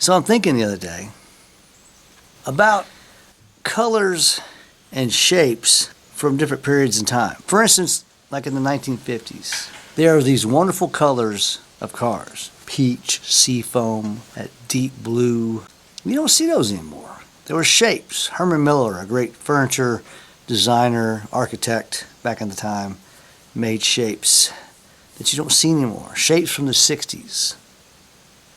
So I'm thinking the other day about colors and shapes from different periods in time. For instance, like in the 1950s, there are these wonderful colors of cars. Peach, seafoam, that deep blue. You don't see those anymore. There were shapes. Herman Miller, a great furniture designer, architect back in the time, made shapes that you don't see anymore. Shapes from the 60s,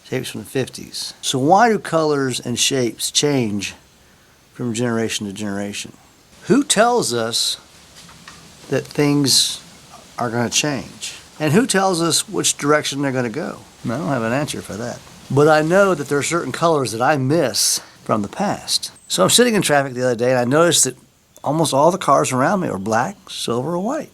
shapes from the 50s. So why do colors and shapes change from generation to generation? Who tells us that things are going to change? And who tells us which direction they're going to go? I don't have an answer for that. But I know that there are certain colors that I miss from the past. So I'm sitting in traffic the other day and I noticed that almost all the cars around me are black, silver, or white.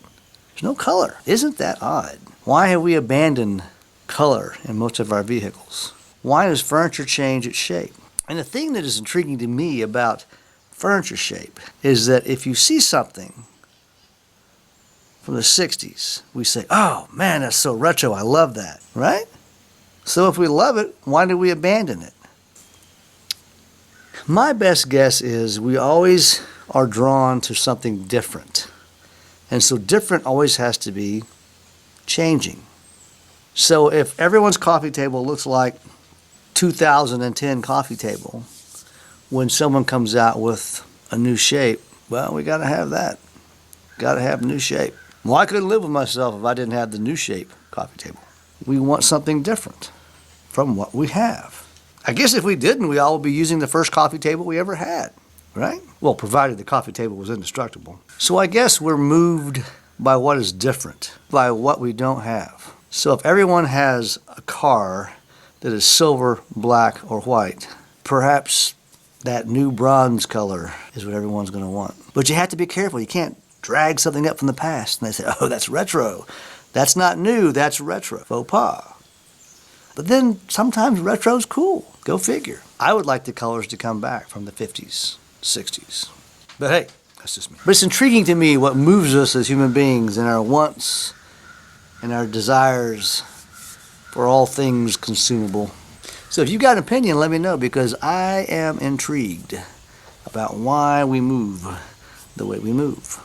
There's no color. Isn't that odd? Why have we abandoned color in most of our vehicles? Why does furniture change its shape? And the thing that is intriguing to me about furniture shape is that if you see something from the 60s, we say, oh man, that's so retro, I love that, right? So if we love it, why do we abandon it? My best guess is we always are drawn to something different. And so different always has to be changing. So if everyone's coffee table looks like 2010 coffee table, when someone comes out with a new shape, well, we got to have that. Got to have a new shape. Well, I couldn't live with myself if I didn't have the new shape coffee table. We want something different from what we have. I guess if we didn't, we all would be using the first coffee table we ever had, right? Well, provided the coffee table was indestructible. So I guess we're moved by what is different, by what we don't have. So if everyone has a car that is silver, black, or white, perhaps that new bronze color is what everyone's going to want. But you have to be careful. You can't drag something up from the past and they say, oh, that's retro. That's not new, that's retro. Faux pas. But then sometimes retro's cool. Go figure. I would like the colors to come back from the 50s, 60s. But hey, that's just me. But it's intriguing to me what moves us as human beings and our wants and our desires for all things consumable. So if you've got an opinion, let me know, because I am intrigued about why we move the way we move.